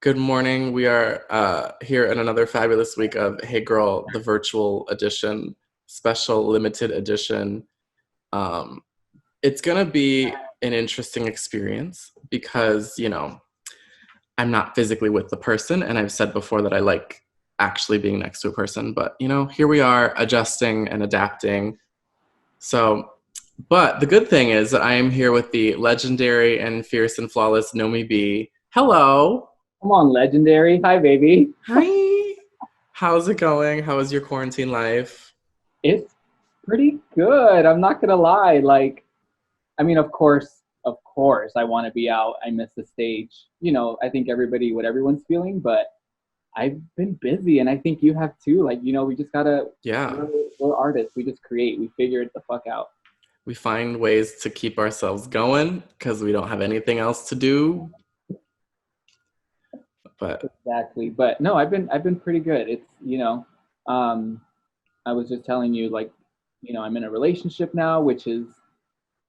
Good morning. We are here in another fabulous week of Hey Girl, the virtual edition, special limited edition. Um, it's going to be an interesting experience because, I'm not physically with the person. And I've said before that I like actually being next to a person. But, here we are adjusting and adapting. So, but the good thing is that I am here with the legendary and fierce and flawless Nomi B. Hello. Come on, legendary. Hi, baby. Hi. How's it going? How is your quarantine life? It's pretty good. I'm not gonna lie. Of course, I want to be out. I miss the stage. I think what everyone's feeling, but I've been busy, and I think you have too. We just gotta. Yeah, We're artists. We just create. We figure it the fuck out. we find ways to keep ourselves going because we don't have anything else to do. But Exactly. But no, I've been pretty good. Um, I was just telling you, I'm in a relationship now, which is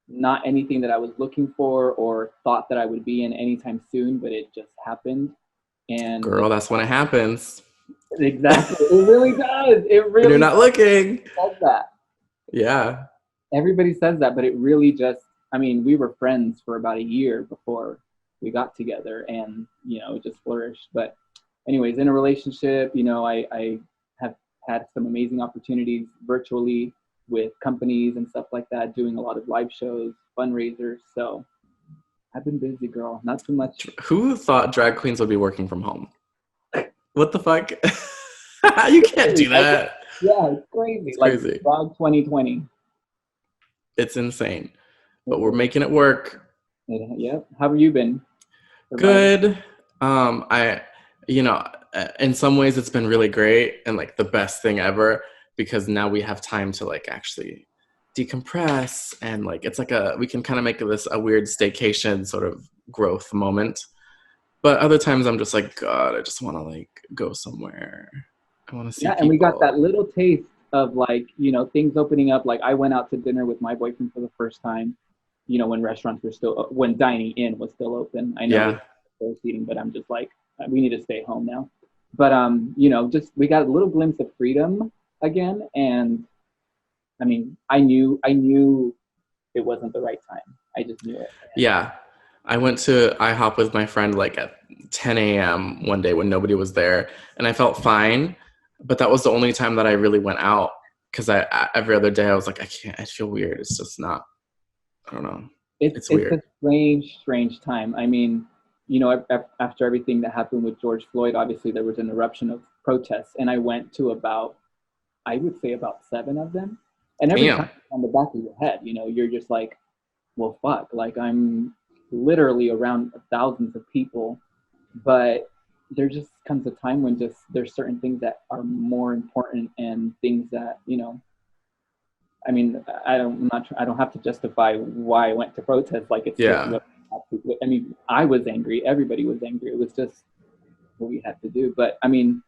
not anything that I was looking for or thought that I would be in anytime soon, but it just happened. And girl, that's when it happens. exactly, it really does. It When you're really not looking. says that. Yeah. Everybody says that, but it really just, I mean, we were friends for about a year before we got together and, it just flourished. But, anyways, in a relationship, I have had some amazing opportunities virtually with companies and stuff like that, doing a lot of live shows, fundraisers. So I've been busy, girl. Not too much. Who thought drag queens would be working from home? What the fuck? You can't do that. Yeah, it's crazy. It's Like crazy. Frog 2020. It's insane. But we're making it work. Yep. How have you been surviving? Good. I, in some ways it's been really great and like the best thing ever because now we have time to like actually decompress and like it's like we can kind of make this a weird staycation sort of growth moment. But other times I'm just like, God, I just want to like go somewhere. I want to see Yeah, and we got people. that little taste of things opening up. Like I went out to dinner with my boyfriend for the first time, when restaurants were still, when dining in was still open. I know Yeah. there's still seating, but I'm just like, we need to stay home now. But, just we got a little glimpse of freedom again. And I mean, I knew it wasn't the right time. I just knew it. Yeah. I went to IHOP with my friend like at 10 a.m. one day when nobody was there, and I felt fine. But that was the only time that I really went out because every other day I was like, I can't. I feel weird. It's just not. I don't know. it's It's it's weird. a strange time. I mean, after everything that happened with George Floyd, obviously there was an eruption of protests, and I went to about, I would say about seven of them, and every time Damn. on the back of your head, you're just like, well, fuck, like I'm literally around thousands of people, but there just comes a time when just there's certain things that are more important and things that I mean, I don't have to justify why I went to protest. Like it's just Yeah. what I mean. I was angry. Everybody was angry. It was just what we had to do. But I mean,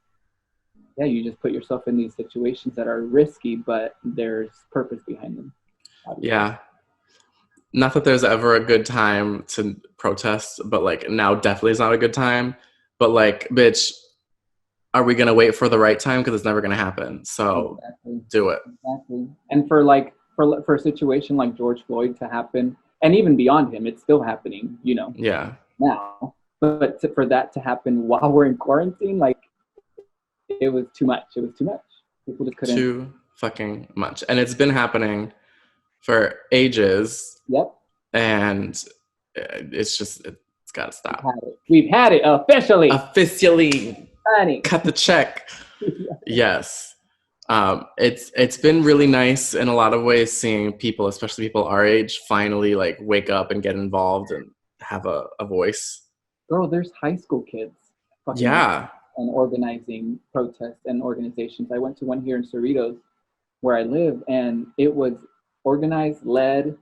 yeah, you just put yourself in these situations that are risky, but there's purpose behind them, obviously. Yeah. Not that there's ever a good time to protest, but like now definitely is not a good time. But like, bitch, are we gonna wait for the right time? Because it's never gonna happen. So Exactly, do it. exactly. And for a situation like George Floyd to happen, and even beyond him, it's still happening. Yeah. Now, but for that to happen while we're in quarantine, like it was too much. It was too much. People just couldn't. Too fucking much. And it's been happening for ages. Yep. And it's gotta We've stop. had it. We've had it officially, Officially honey. cut the check. Yes. It's been really nice in a lot of ways seeing people, especially people our age, finally like wake up and get involved and have a voice. Girl, there's high school kids fucking Yeah. and organizing protests and organizations. I went to one here in Cerritos where I live, and it was organized, led,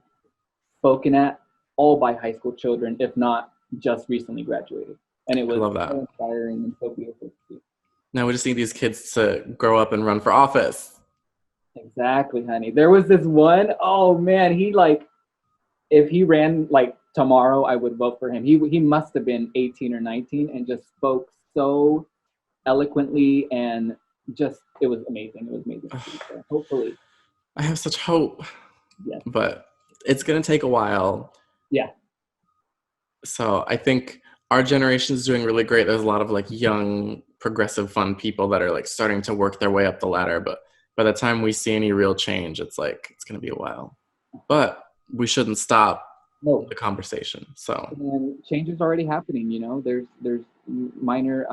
spoken at all by high school children, if not just recently graduated. And it I was love so that. inspiring and so beautiful to see. Now we just need these kids to grow up and run for office. Exactly, honey. There was this one, oh man, he like, if he ran, like tomorrow I would vote for him. He must have been 18 or 19 and just spoke so eloquently, and just it was amazing. It was amazing to see. So hopefully, I have such hope, yes, but it's gonna take a while. yeah, So I think our generation is doing really great. There's a lot of like young, progressive, fun people that are like starting to work their way up the ladder. But by the time we see any real change, it's like it's gonna be a while. But we shouldn't stop no. the conversation. So And change is already happening. There's minor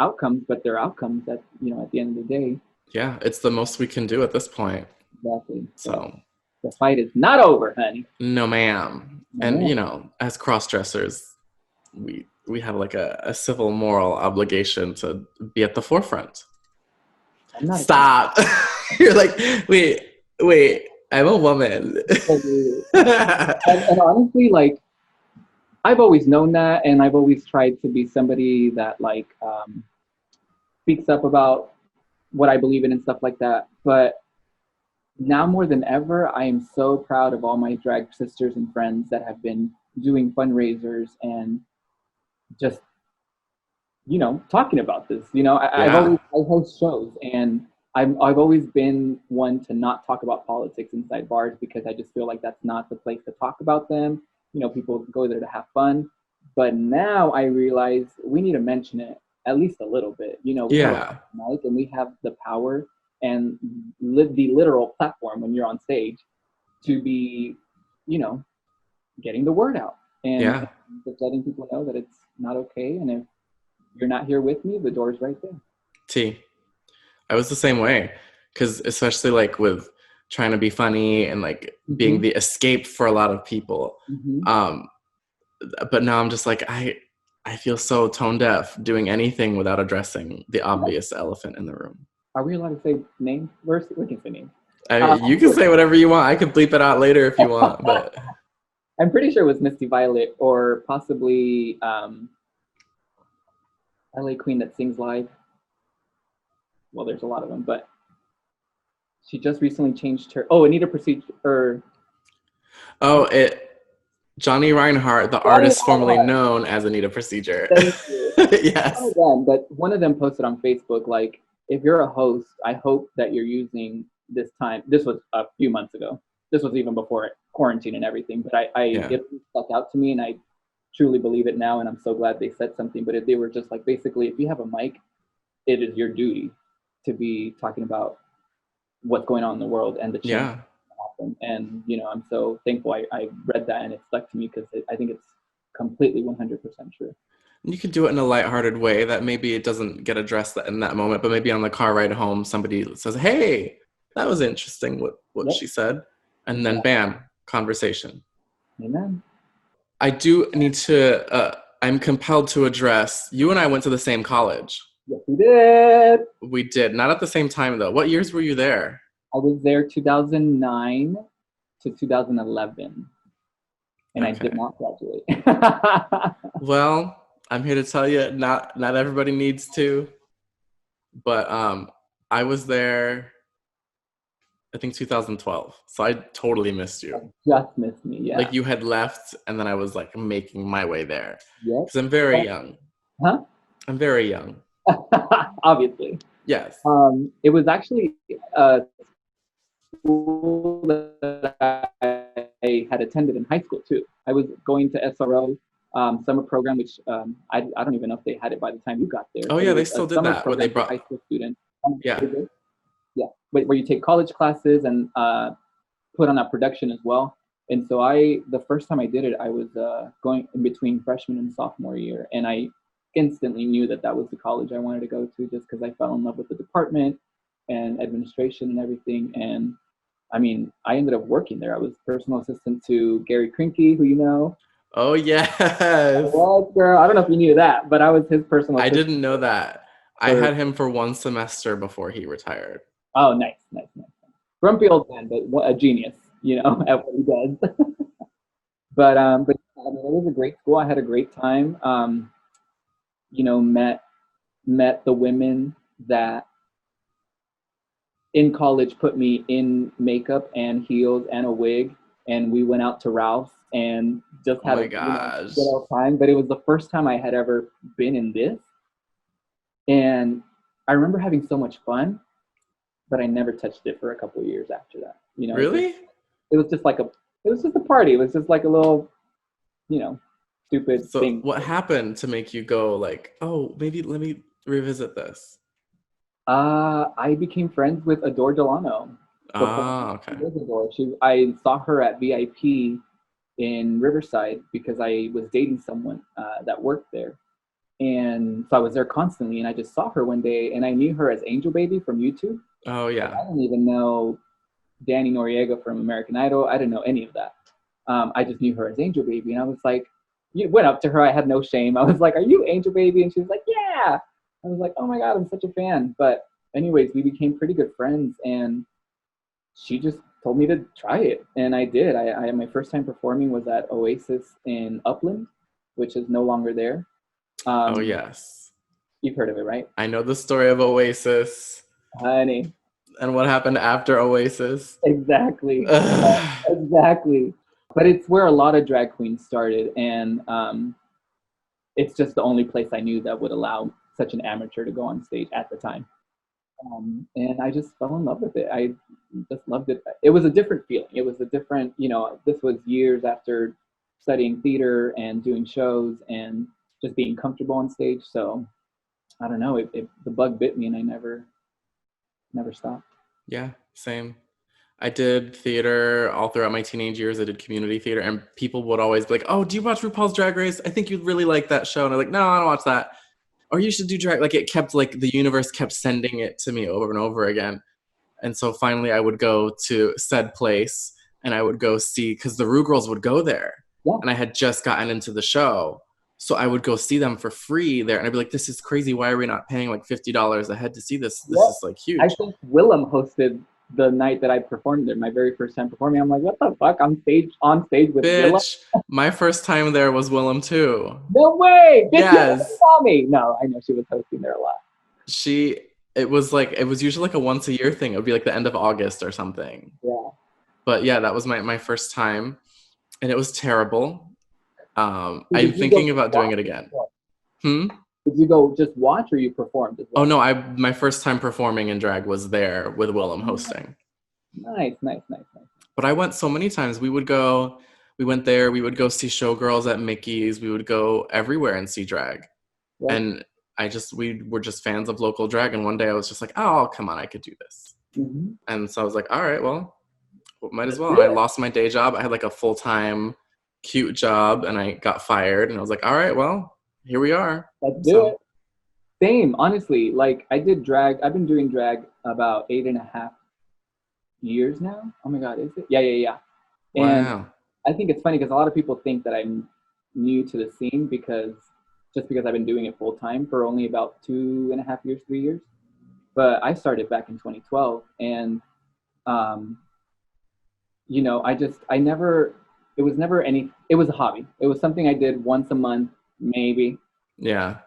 outcomes, but they're outcomes at at the end of the day. yeah, it's the most we can do at this point. Exactly. So So the fight is not over, honey. no, ma'am. No, And ma'am. as cross dressers, we have like a civil moral obligation to be at the forefront. I'm not. Stop. You're like, wait, I'm a woman. And honestly, like I've always known that, and I've always tried to be somebody that like speaks up about what I believe in and stuff like that. But now more than ever, I am so proud of all my drag sisters and friends that have been doing fundraisers and just talking about this. I've Yeah, always I host shows, and I've always been one to not talk about politics inside bars because I just feel like that's not the place to talk about them. People go there to have fun, but now I realize we need to mention it at least a little bit. We have a yeah, mic and we have the power and the literal platform when you're on stage to be, you know, getting the word out and yeah. just letting people know that it's not okay. And if you're not here with me, the door's right there. T. I was the same way, because especially like with trying to be funny and like being Mm-hmm. the escape for a lot of people. Mm-hmm. Um, but now I'm just like I feel so tone deaf doing anything without addressing the obvious elephant in the room. Are we allowed to say names? We can say names. I mean, you can say whatever you want. I can bleep it out later if you want, but I'm pretty sure it was Misty Violet or possibly LA Queen that sings live. Well, there's a lot of them, but she just recently changed her. Oh, Anita Procedure. oh, Johnny Reinhardt, the artist formerly known as Anita Procedure. Thank you. One Yes. of them, but one of them posted on Facebook like, if you're a host, I hope that you're using this time. This was a few months ago. This was even before quarantine and everything. But Yeah. it stuck out to me, and I truly believe it now. And I'm so glad they said something. But if they were just like, basically, if you have a mic, it is your duty to be talking about what's going on in the world and the change Yeah. that happen. And I'm so thankful I read that and it stuck to me because I think it's completely 100% true. You could do it in a lighthearted way that maybe it doesn't get addressed in that moment, but maybe on the car ride home, somebody says, "Hey, that was interesting what Yep. she said," and then bam, conversation. Amen. I do need to. I'm compelled to address. You and I went to the same college. Yes, we did. We did, not at the same time though. What years were you there? I was there 2009 to 2011, and I did Okay. not graduate. Well, I'm here to tell you, not everybody needs to, but I was there, I think 2012. So I totally missed you. Just missed me, yeah. Like you had left, and then I was like making my way there Yep. because I'm very young. Huh? I'm very young. Obviously. Yes. It was actually a school that I had attended in high school too. I was going to SRO summer program, which I don't even know if they had it by the time you got there. Oh yeah, they still did that. Where they brought high school students. Yeah. Yeah, where you take college classes and put on a production as well. And so the first time I did it, I was going in between freshman and sophomore year, and I instantly knew that was the college I wanted to go to, just because I fell in love with the department and administration and everything. And I mean, I ended up working there. I was personal assistant to Gary Krinke, who you know. Oh yes. Well, girl, I don't know if you knew that, but I was his personal assistant. I didn't know that. I had him for one semester before he retired. Oh, nice. Grumpy old man, but a genius, at what he does. but I mean, it was a great school. I had a great time. Met the women that in college put me in makeup and heels and a wig and we went out to Ralph's and just Oh had my a gosh. good old time. But it was the first time I had ever been in this, and I remember having so much fun, but I never touched it for a couple of years after that. Really? It was just like it was just a party. It was just like a little, you know, stupid So thing. what happened to make you go like, oh, maybe let me revisit this? I became friends with Adore Delano before Ah, she okay. was Adore. I saw her at VIP in Riverside because I was dating someone that worked there. And so I was there constantly, and I just saw her one day, and I knew her as Angel Baby from YouTube. Oh But yeah. I didn't even know Danny Noriega from American Idol. I didn't know any of that. I just knew her as Angel Baby, and I was like, you went up to her. I had no shame. I was like, "Are you Angel Baby?" And she was like, "Yeah." I was like, "Oh my god, I'm such a fan." But anyways, we became pretty good friends, and she just told me to try it, and I did. My first time performing was at Oasis in Upland, which is no longer there. Oh Um, yes. you've heard of it, right, I know the story of Oasis honey? and what happened after Oasis. Exactly, Ugh. exactly. But it's where a lot of drag queens started, and it's just the only place I knew that would allow such an amateur to go on stage at the time. And I just fell in love with it. I just loved it. It was a different feeling. It was a different, this was years after studying theater and doing shows and just being comfortable on stage. So I don't know, the bug bit me and I never stopped. Yeah, same. I did theater all throughout my teenage years. I did community theater, and people would always be like, "Oh, do you watch RuPaul's Drag Race? I think you'd really like that show." And I'm like, "No, I don't watch that." Or you should do drag. Like it kept like the universe kept sending it to me over and over again. And so finally, I would go to said place, and I would go see because the Rue Girls would go there, Yeah. and I had just gotten into the show. So I would go see them for free there, and I'd be like, "This is crazy. Why are we not paying like $50 a head to see this? This Yep. is like I huge." think Willem hosted the night that I performed there, my very first time performing. I'm like, what the fuck? I'm on stage with Willem? Bitch, my first time there was Willem too. No way! Bitch, you never Yes, saw me. No, I know she was hosting there a lot. she. It was like it was usually like a once a year thing. It would be like the end of August or something. Yeah. But yeah, that was my first time, and it was terrible. So I'm did you go thinking just about doing watch it or again. perform? Hmm. Did you go just watch or you performed as Oh well? no, I my first time performing in drag was there with Willem hosting. Nice, nice, nice, nice. But I went so many times. We went there. We would go see showgirls at Mickey's. We would go everywhere and see drag. Yep. And we were just fans of local drag. And one day I was just like, oh, come on, I could do this. Mm-hmm. And so I was like, all right, well, might as Let's well. do I it. lost my day job. I had like a full time, cute job, and I got fired. And I was like, all right, well, here we are. Let's do So it. Same, honestly. Like I did drag. I've been doing drag about 8.5 years now. Oh my god, is it? Yeah, yeah, yeah. And wow. I think it's funny because a lot of people think that I'm new to the scene because I've been doing it full time for only about 2.5 years, 3 years. But I started back in 2012, and um, I never. It was never any. It was a hobby. It was something I did once a month, maybe. Yeah.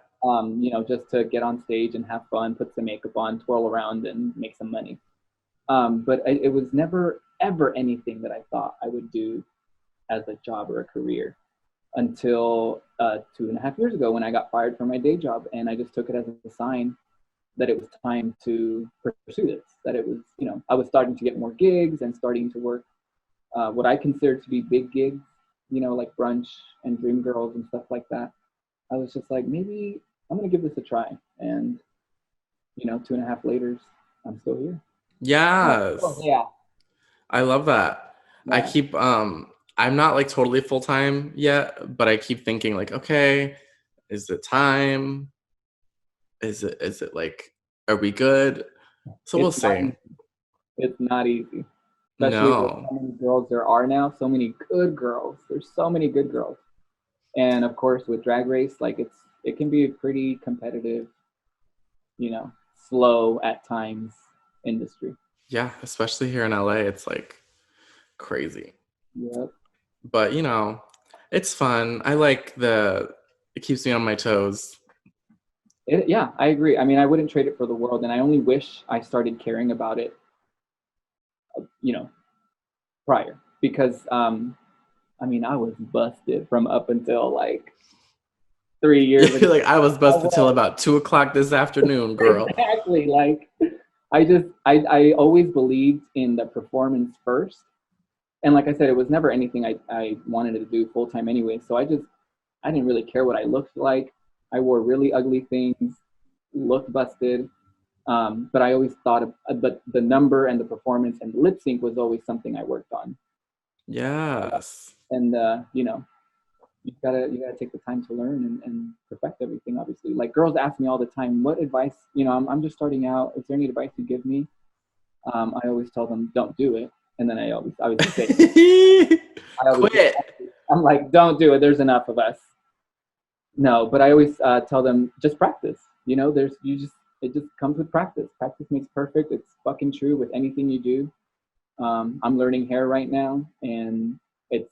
Just to get on stage and have fun, put some makeup on, twirl around, and make some money. But it was never ever anything that I thought I would do as a job or a career until 2.5 years ago when I got fired from my day job, and I just took it as a sign that it was time to pursue this. That it was, I was starting to get more gigs and starting to work what I consider to be big gigs, like brunch and Dream Girls and stuff like that. I was just like, maybe I'm gonna give this a try, and 2.5 later, I'm still here. Oh, Yes. yeah, I love that. I yeah. keep I'm not like totally full time yet, but I keep thinking like, okay, is it time? Is it like are we good? So we'll It's not see. easy. It's not easy, especially with No. how many girls there are now. So many good girls. There's so many good girls, and of course with Drag Race, like it can be a pretty competitive, you know, slow at times industry. Yeah, especially here in LA, it's like crazy. Yep. But it's fun. It keeps me on my toes. Yeah, I agree. I mean, I wouldn't trade it for the world, and I only wish I started caring about it, you know, prior. because I mean, I was busted from up until like 3 years ago. You're like, I was I busted till was. about 2 o'clock this afternoon, girl. Exactly. Like I always believed in the performance first. And like I said, it was never anything I wanted to do full time anyway. So I didn't really care what I looked like. I wore really ugly things, looked busted. But I always thought of, but the number and the performance and lip sync was always something I worked on. Yes. And you gotta take the time to learn and perfect everything. Obviously, like girls ask me all the time, what advice? I'm just starting out. Is there any advice you give me? I always tell them, don't do it. And then I would say, I always Quit. I'm like, don't do it. There's enough of us. No, but I always tell them, just practice. It just comes with practice. Practice makes perfect. It's fucking true with anything you do. I'm learning hair right now, and it's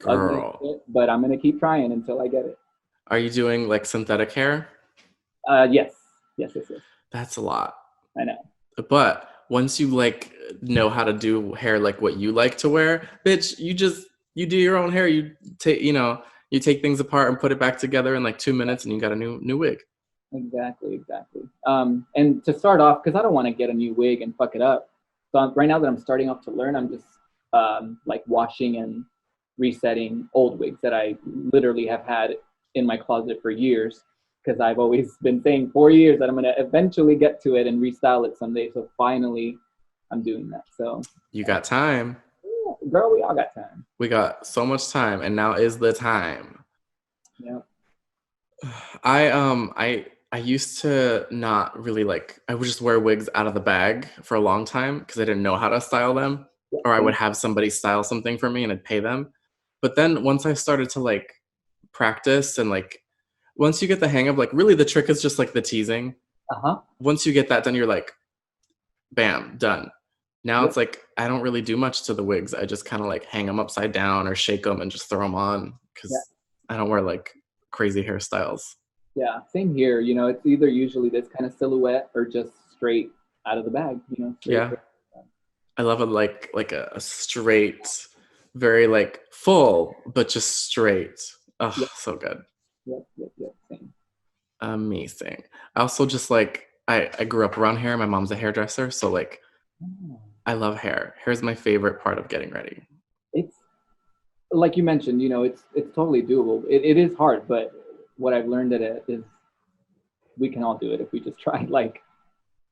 ugly as Girl. shit, but I'm gonna keep trying until I get it. Are you doing like synthetic hair? Yes, yes, yes, yes. That's a lot. I know. But once you like know how to do hair like what you like to wear, bitch, you do your own hair. You take things apart and put it back together in like 2 minutes and you got a new wig. Exactly, exactly. And to start off, because I don't want to get a new wig and fuck it up. So right now that I'm starting off to learn, I'm just like washing and resetting old wigs that I literally have had in my closet for years. Because I've always been saying 4 years that I'm gonna eventually get to it and restyle it someday. So finally, I'm doing that. So You got time. yeah, girl, we all got time. We got so much time, and now is the time. Yeah. I used to not really like, I would just wear wigs out of the bag for a long time because I didn't know how to style them, or I would have somebody style something for me and I'd pay them. But then once I started to like practice and like once you get the hang of like really the trick is just like the teasing. Uh-huh. Once you get that done, you're like, bam, done. Now Yep. it's like I don't really do much to the wigs. I just kind of like hang them upside down or shake them and just throw them on Yeah. because I don't wear like crazy hairstyles. Yeah. Same here. It's either usually this kind of silhouette or just straight out of the bag, straight Yeah, hair. I love it like a straight, very like full, but just straight. Oh, Yep. so good. Yep. Yep. Yep. Same. Amazing. I also just like I grew up around hair. My mom's a hairdresser, so like Oh. I love hair. Hair's my favorite part of getting ready. It's like you mentioned, it's totally doable. It is hard, but what I've learned at it is we can all do it if we just try. Like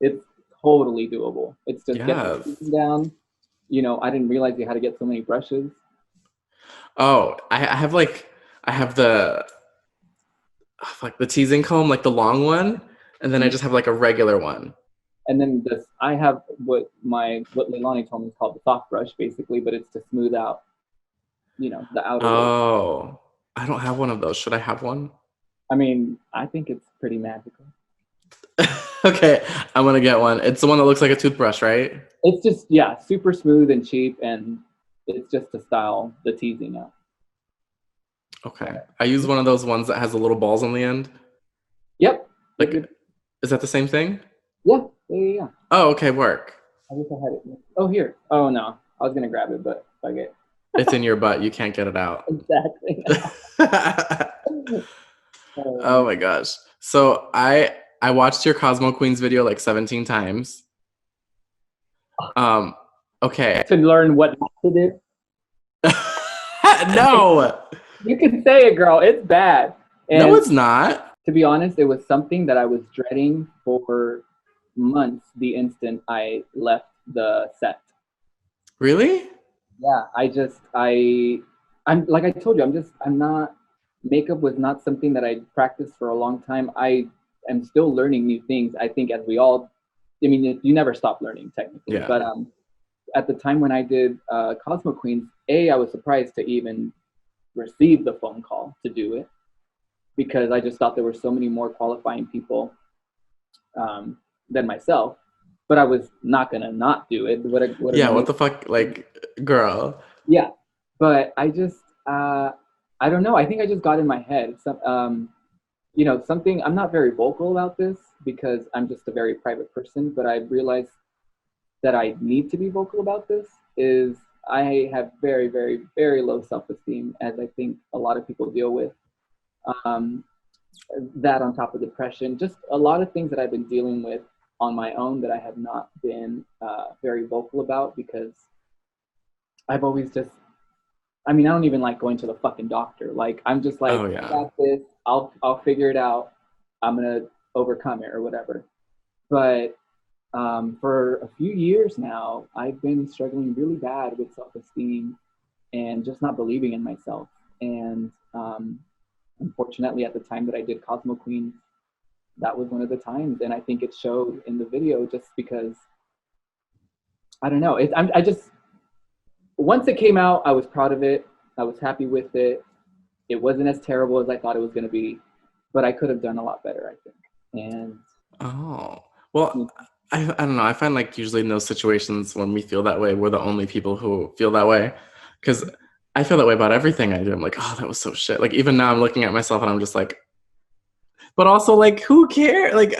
it's totally doable. It's just get the Yes. season down. I didn't realize you had to get so many brushes. Oh, I have the like the teasing comb, like the long one, and then I just have like a regular one. And then I have what Leilani told me is called the soft brush, basically, but it's to smooth out, the outer layer. Oh, I don't have one of those. Should I have one? I mean, I think it's pretty magical. Okay, I'm gonna get one. It's the one that looks like a toothbrush, right? It's just, yeah, super smooth and cheap, and it's just to style the teasing out. Okay. I use one of those ones that has the little balls on the end. Yep. Like, Yep. is that the same thing? Yeah. Yeah. Oh, okay, work. I wish I had it. Oh, here. Oh, no. I was going to grab it, but fuck it. It's in your butt. You can't get it out. Exactly. Oh my gosh. So I watched your Cosmo Queens video like 17 times. Okay. To learn what not to do. No. You can say it, girl. It's bad. And No, it's not. to be honest, it was something that I was dreading for months the instant I left the set. Really? Yeah, I'm like I told you, I'm not, makeup was not something that I practiced for a long time. I am still learning new things. I think as we all, I mean, you never stop learning technically, Yeah. but at the time when I did Cosmo Queens, I was surprised to even receive the phone call to do it because I just thought there were so many more qualifying people than myself. But I was not gonna not do it. What the fuck, like, girl? Yeah, but I don't know. I think I just got in my head. Something. I'm not very vocal about this because I'm just a very private person. But I realized that I need to be vocal about this. Is I have very, very, very low self-esteem, as I think a lot of people deal with. Um, that on top of depression, just a lot of things that I've been dealing with on my own that I have not been very vocal about because I've always just, I mean, I don't even like going to the fucking doctor. Like, I'm just Oh like, I yeah. got this. I'll figure it out. I'm gonna overcome it or whatever. But for a few years now, I've been struggling really bad with self-esteem and just not believing in myself. And unfortunately, at the time that I did Cosmo Queens, that was one of the times, and I think it showed in the video just because I don't know. I just once it came out, I was proud of it. I was happy with it. It wasn't as terrible as I thought it was going to be, but I could have done a lot better, I think. And Oh, well, I don't know. I find like usually in those situations when we feel that way, we're the only people who feel that way. Because I feel that way about everything I do. I'm like, oh, that was so shit. Like even now I'm looking at myself and I'm just like, but also like, who cares? Like,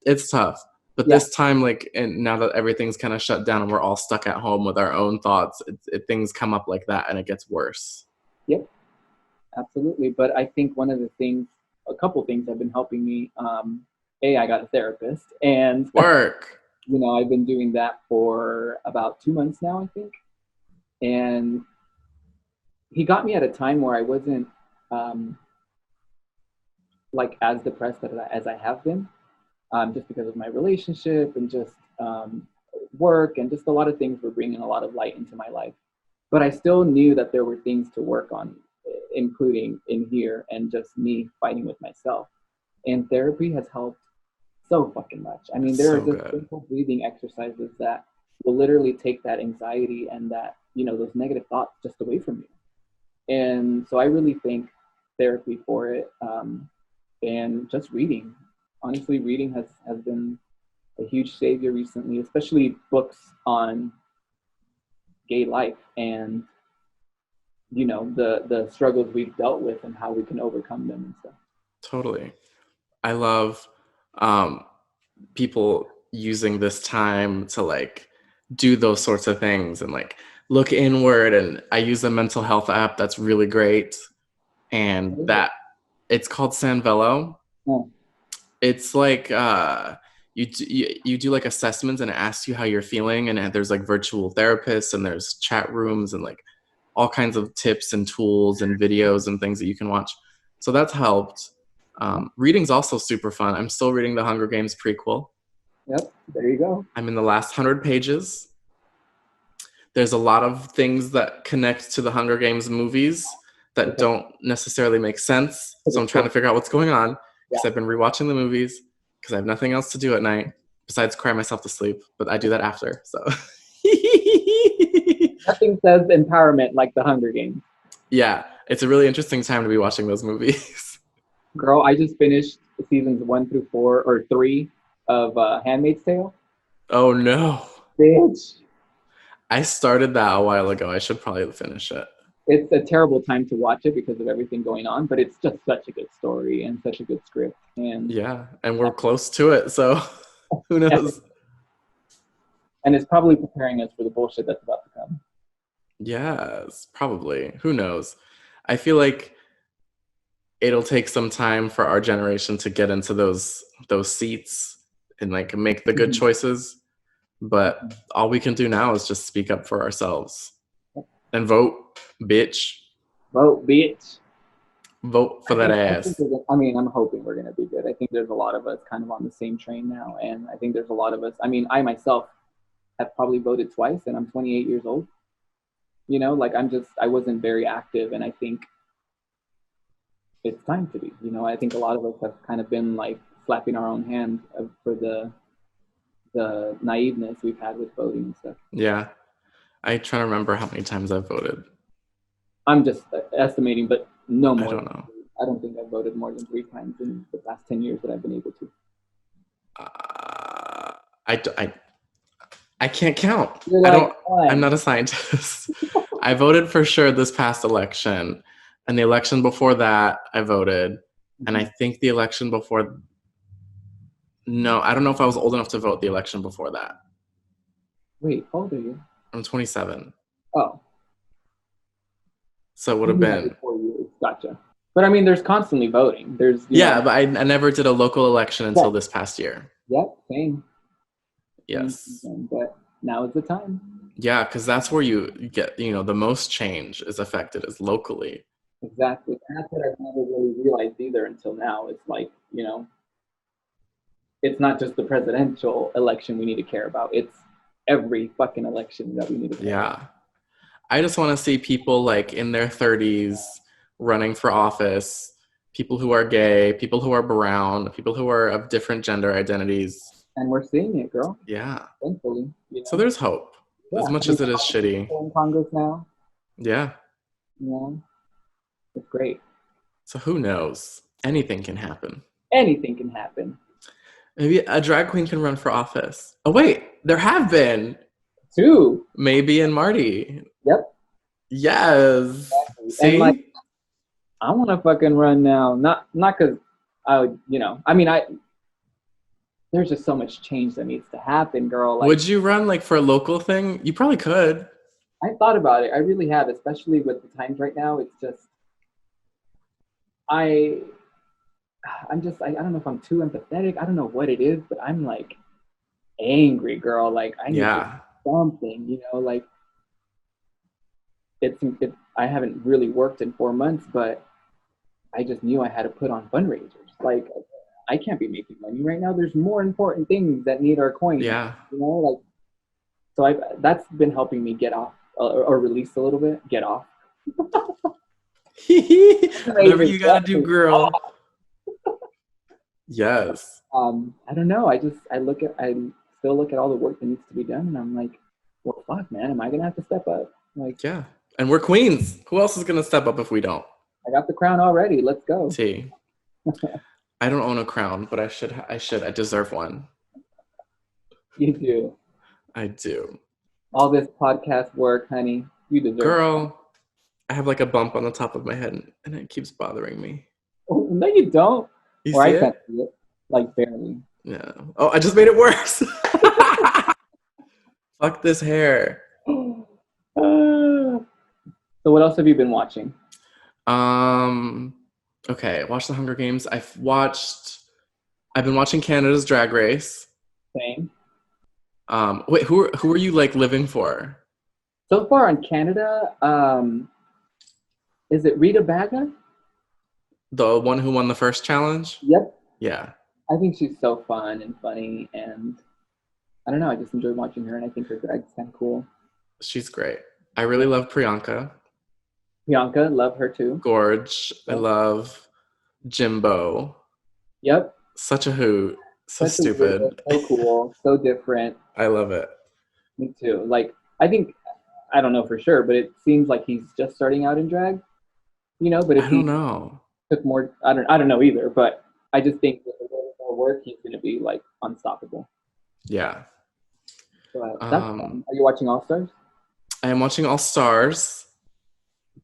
it's tough. But yeah, this time, like, and now that everything's kind of shut down and we're all stuck at home with our own thoughts, things come up like that and it gets worse. yep, absolutely. But I think one of the things, a couple things have been helping me. I got a therapist, and Work. I've been doing that for about 2 months now, I think. And he got me at a time where I wasn't um, like as depressed as I have been, just because of my relationship and just work and just a lot of things were bringing a lot of light into my life. But I still knew that there were things to work on, including in here and just me fighting with myself. And therapy has helped so fucking much. I mean, It's there are so just good. simple breathing exercises that will literally take that anxiety and that, those negative thoughts just away from you. And so I really thank therapy for it. And just reading. Honestly, reading has been a huge savior recently, especially books on gay life and the struggles we've dealt with and how we can overcome them and stuff. Totally. I love um, people using this time to like do those sorts of things and like look inward. And I use a mental health app that's really great. And that it's called Sanvello. Oh, It's like you do like assessments and it asks you how you're feeling. And there's like virtual therapists and there's chat rooms and like all kinds of tips and tools and videos and things that you can watch. So that's helped. Reading's also super fun. I'm still reading the Hunger Games prequel. yep. There you go. I'm in the last 100 pages. There's a lot of things that connect to the Hunger Games movies that Okay. don't necessarily make sense. For So the I'm trying story. to figure out what's going on Yeah. because I've been rewatching the movies because I have nothing else to do at night besides cry myself to sleep. But I do that after. So Nothing says empowerment like the Hunger Games. yeah, it's a really interesting time to be watching those movies. Girl, I just finished seasons 1 through 4 or 3 of Handmaid's Tale. Oh no. Bitch, I started that a while ago. I should probably finish it. it's a terrible time to watch it because of everything going on, but it's just such a good story and such a good script. And Yeah, and we're close to it, so who knows? and it's probably preparing us for the bullshit that's about to come. Yes, probably. Who knows? I feel like it'll take some time for our generation to get into those seats and like make the good Mhm. choices. But all we can do now is just speak up for ourselves and vote, bitch. Vote, bitch. Vote for that I think ass. I mean, I'm hoping we're going to be good. I think there's a lot of us kind of on the same train now. And I think there's a lot of us. I mean, I myself have probably voted twice and I'm 28 years old. Like I wasn't very active. And I think it's time to be. I think a lot of us have kind of been like slapping our own hand for the naiveness we've had with voting and stuff. Yeah. I try to remember how many times I've voted. I'm just estimating, but no I more. don't know. I don't think I've voted more than 3 times in the past 10 years that I've been able to. Uh, I I can't count. You're I like, don't, I'm fun. not a scientist. I voted for sure this past election. And the election before that, I voted. And I Mhm. think the election before, no, I don't know if I was old enough to vote the election before that. Wait, how old are you? I'm 27. Oh, So it would have maybe every been. 4 years. Gotcha. But I mean, there's constantly voting. There's, Yeah, but I never did a local election yeah, until this past year. yep, same, Yes. same. But now is the time. Yeah, because that's where you get, the most change is affected is locally. Exactly. And that's what I've never really realized either until now. It's like, it's not just the presidential election we need to care about. It's every fucking election that we need to care about. Yeah. I just want to see people like in their 30s running for office, people who are gay, people who are brown, people who are of different gender identities. And we're seeing it, girl. Yeah. Thankfully, So there's hope, Yeah. as I much mean, as it is shitty. people in Congress now. Yeah. You know, it's great. So who knows? Anything can happen. Anything can happen. Maybe a drag queen can run for office. Oh, wait, there have been. Two. Maybe and Marty. Yep. Yes. Exactly. And like, See? I want to fucking run now. Not because I would, I mean, there's just so much change that needs to happen, girl. Like, Would you run like for a local thing? You probably could. I thought about it. I really have, especially with the times right now. It's just, I, I don't know if I'm too empathetic. I don't know what it is, but I'm like angry, girl. Like, I need to Yeah. do something, like I haven't really worked in 4 months, but I just knew I had to put on fundraisers. Like, I can't be making money right now. There's more important things that need our coin. Yeah. Like, so that's been helping me get off or release a little bit, get off. Whatever you gotta do, girl. Yes. I don't know. I still look at all the work that needs to be done, and I'm like, well, fuck, man, am I gonna have to step up? Like, Yeah. And we're queens. Who else is gonna step up if we don't? I got the crown already. Let's go. T. I don't own a crown, but I should. I deserve one. You do. I do. All this podcast work, honey. You deserve it. Girl, I have like a bump on the top of my head and it keeps bothering me. Oh, no, you don't. You Or see I can't it? see it. Like, barely. Yeah. Oh, I just made it worse. Fuck this hair. So what else have you been watching? Okay, watch the Hunger Games. I've been watching Canada's Drag Race. Same. Wait, who are you like living for? So far in Canada, is it Rita Baga? The one who won the first challenge? Yep. Yeah. I think she's so fun and funny, and I don't know, I just enjoy watching her, and I think her drag's kind of cool. She's great. I really love Priyanka. Bianca, love her too. Gorge. Yep. I love Jimbo. Yep. Such a hoot. So Such stupid. So cool. So different. I love it. Me too. Like, I don't know for sure, but it seems like he's just starting out in drag. But if I don't know. took more, I don't know either. But I just think with a little more work, he's going to be like unstoppable. Yeah. So that's fun. Are you watching All Stars? I am watching All Stars.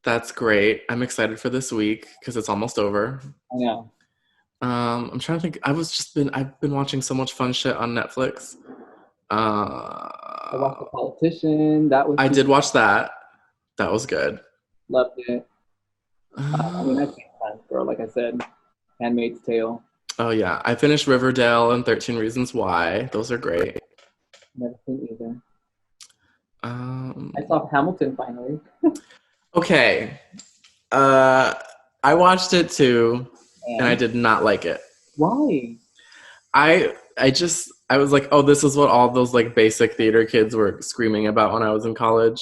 That's great. I'm excited for this week because it's almost over. I know. I'm trying to think. I've been watching so much fun shit on Netflix. I watched The Politician. I did watch that. That was good. Loved it. I mean, that's fun, girl. Like I said, Handmaid's Tale. Oh yeah, I finished Riverdale and 13 Reasons Why. Those are great. Never seen either. I saw Hamilton finally. Okay. I watched it too, and I did not like it. Why? I was like, oh, this is what all those like basic theater kids were screaming about when I was in college.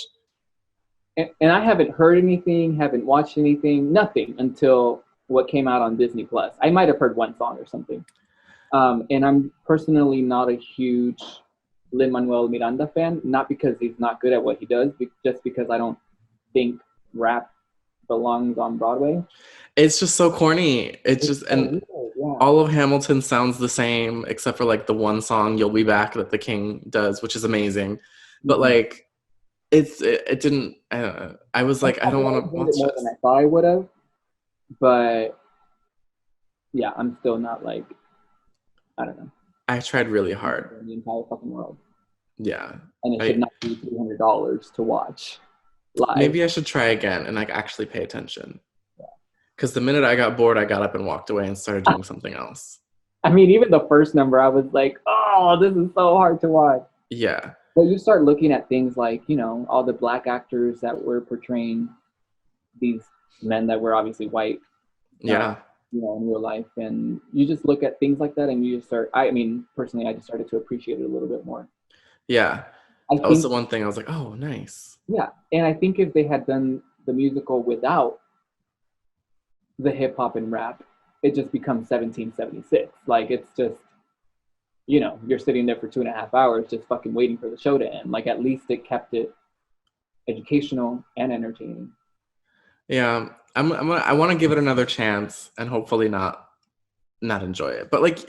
And I haven't heard anything, haven't watched anything, nothing until what came out on Disney Plus. I might have heard one song or something. And I'm personally not a huge Lin-Manuel Miranda fan, not because he's not good at what he does, just because I don't think rap belongs on Broadway. It's just so corny. All of Hamilton sounds the same except for like the one song "You'll Be Back" that the King does, which is amazing. But like, it didn't. I was like, I don't want to watch it more than I thought I would have. But yeah, I'm still not like, I don't know. I tried really hard. In the entire fucking world. Yeah. and it should not be $300 to watch live. Maybe I should try again and like actually pay attention. Because the minute I got bored, I got up and walked away and started doing something else. I mean, even the first number, I was like, oh, this is so hard to watch. Yeah. But you start looking at things like, you know, all the black actors that were portraying these men that were obviously white, Yeah. you know, in real life. And you just look at things like that and you just start, I mean, personally, I just started to appreciate it a little bit more. Yeah. I That was think, the one thing I was like, oh, nice. yeah. And I think if they had done the musical without the hip hop and rap, it just becomes 1776. Like, it's just, you know, you're sitting there for 2.5 hours just fucking waiting for the show to end. Like, at least it kept it educational and entertaining. Yeah. I want to give it another chance and hopefully not enjoy it. But like,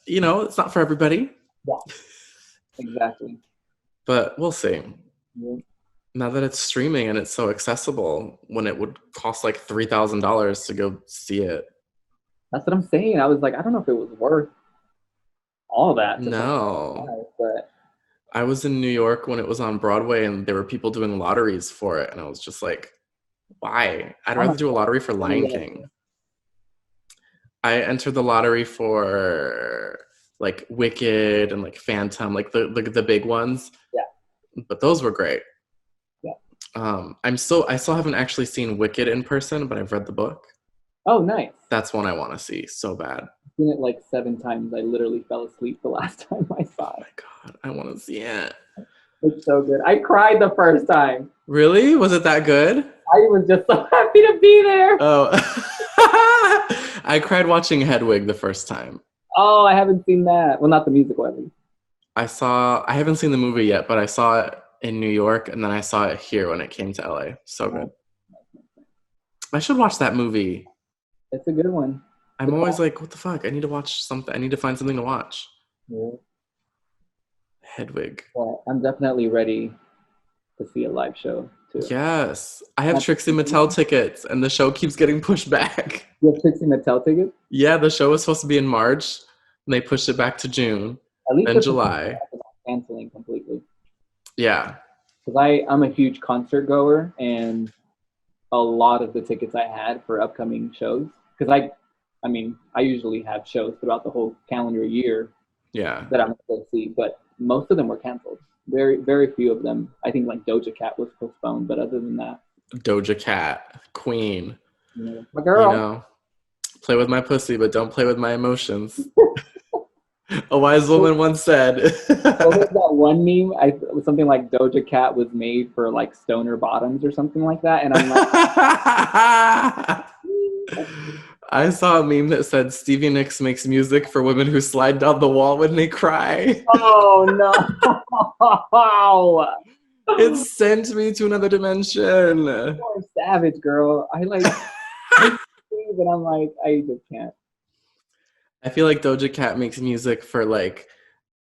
you know, it's not for everybody. Yeah, exactly. But we'll see. Yeah. Now that it's streaming and it's so accessible, when it would cost like $3,000 to go see it. That's what I'm saying. I was like, I don't know if it was worth all that to No. but I was in New York when it was on Broadway and there were people doing lotteries for it. And I was just like, why? I'd rather do a lottery for Lion King. I entered the lottery for like Wicked and like Phantom, like the big ones. Yeah. But those were great. Yeah. I still haven't actually seen Wicked in person, but I've read the book. Oh, nice. That's one I want to see so bad. I've seen it like 7 times. I literally fell asleep the last time I saw it. Oh my God, I want to see it. It's so good. I cried the first time. Really? Was it that good? I was just so happy to be there. Oh. I cried watching Hedwig the first time. Oh, I haven't seen that. Well, not the musical, at least. I haven't seen the movie yet, but I saw it in New York and then I saw it here when it came to LA. So good. I should watch that movie. It's a good one. I'm always like, what the fuck? I need to watch something. I need to find something to watch. Yeah. Hedwig. Well, I'm definitely ready to see a live show too. Yes. I have Trixie Mattel tickets and the show keeps getting pushed back. You have Trixie Mattel tickets? Yeah, the show was supposed to be in March and they pushed it back to June. At least and July. Canceling completely. Yeah. Because I'm a huge concert goer and a lot of the tickets I had for upcoming shows, because I mean, I usually have shows throughout the whole calendar year that I'm going to see, but most of them were canceled. Very, very few of them. I think like Doja Cat was postponed, but other than that. Doja Cat, Queen. My girl. You know, play with my pussy, but don't play with my emotions. A wise woman once said. What was that one meme? It was something like Doja Cat was made for like stoner bottoms or something like that. And I'm like, I saw a meme that said Stevie Nicks makes music for women who slide down the wall when they cry. Oh no. It sent me to another dimension. You're a savage, girl. I like things and I'm like, I just can't. I feel like Doja Cat makes music for like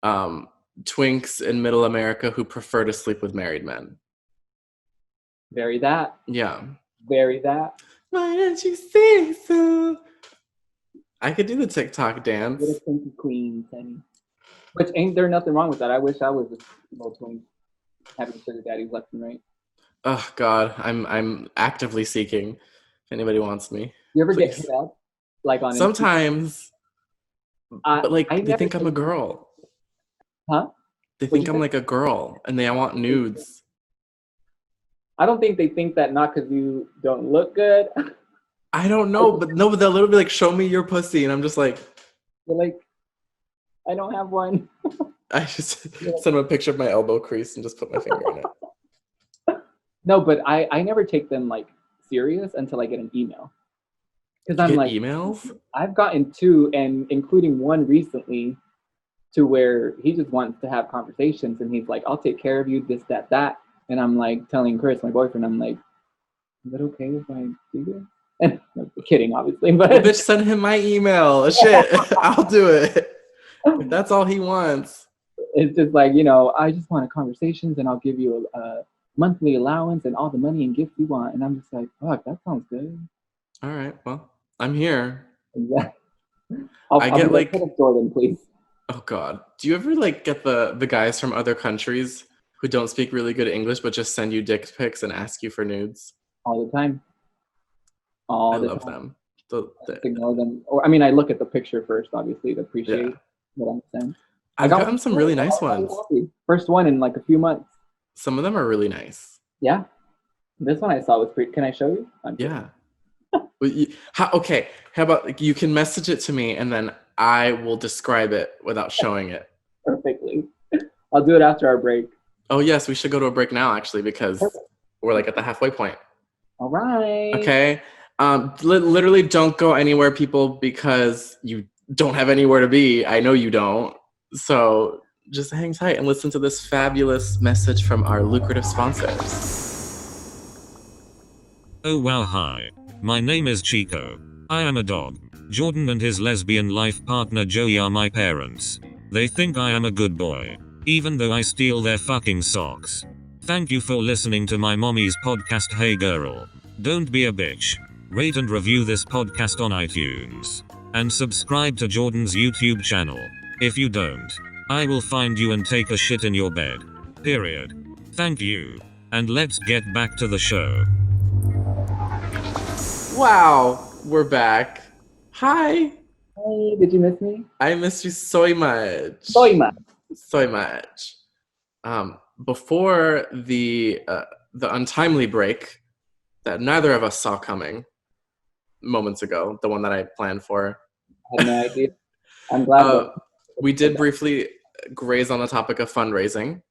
twinks in middle America who prefer to sleep with married men. Very that. Yeah. Very that. Why don't you say so? I could do the TikTok dance. Little Pinky Queens, and which ain't there nothing wrong with that. I wish I was a little twink having sugar daddies left and right. Oh God, I'm actively seeking. If anybody wants me. You ever get hit up? Like on sometimes. But like they think I'm a girl. Huh? They think I'm like a girl and they want nudes. I don't think they think that not because you don't look good. I don't know, but they'll literally be like, show me your pussy. And I'm just like, you're like, I don't have one. I just send them a picture of my elbow crease and just put my finger in it. No, but I never take them like serious until I get an email. Because I'm like, emails? I've gotten 2, and including one recently, to where he just wants to have conversations, and he's like, I'll take care of you, this, that, that. And I'm like telling Chris, my boyfriend, I'm like, is it okay if I do this? And no, kidding, obviously, but well, bitch, send him my email. Shit, I'll do it. If that's all he wants. It's just like, you know, I just want conversations, and I'll give you a monthly allowance and all the money and gifts you want. And I'm just like, fuck, that sounds good. All right, well, I'm here. Yeah. I get like Jordan, please. Oh God. Do you ever like get the guys from other countries who don't speak really good English but just send you dick pics and ask you for nudes? All the time, I all the love time. them. I just ignore them, or I mean, I look at the picture first, obviously, to Yeah. appreciate what I'm saying. I I've got gotten one some today. really I nice got one ones. coffee. First one in like a few months. Some of them are really nice. Yeah, this one I saw was pretty. Can I show you? I'm kidding. Yeah. Okay. How about like, you can message it to me and then I will describe it without showing it. Perfectly. I'll do it after our break. Oh yes, we should go to a break now actually because Perfect. we're like at the halfway point. All right. Okay. Literally don't go anywhere, people, because you don't have anywhere to be. I know you don't. So just hang tight and listen to this fabulous message from our lucrative sponsors. Oh wow, hi. My name is Chico. I am a dog. Jordan and his lesbian life partner Joey are my parents. They think I am a good boy, even though I steal their fucking socks. Thank you for listening to my mommy's podcast, Hey Gurl. Don't be a bitch. Rate and review this podcast on iTunes. And subscribe to Jordan's YouTube channel. If you don't, I will find you and take a shit in your bed. Period. Thank you. And let's get back to the show. Wow, we're back. Hi. Hey, did you miss me? I missed you so much. Soy man. So much. Before the untimely break that neither of us saw coming moments ago, the one that I planned for, I had no idea. I'm glad that we did briefly graze on the topic of fundraising.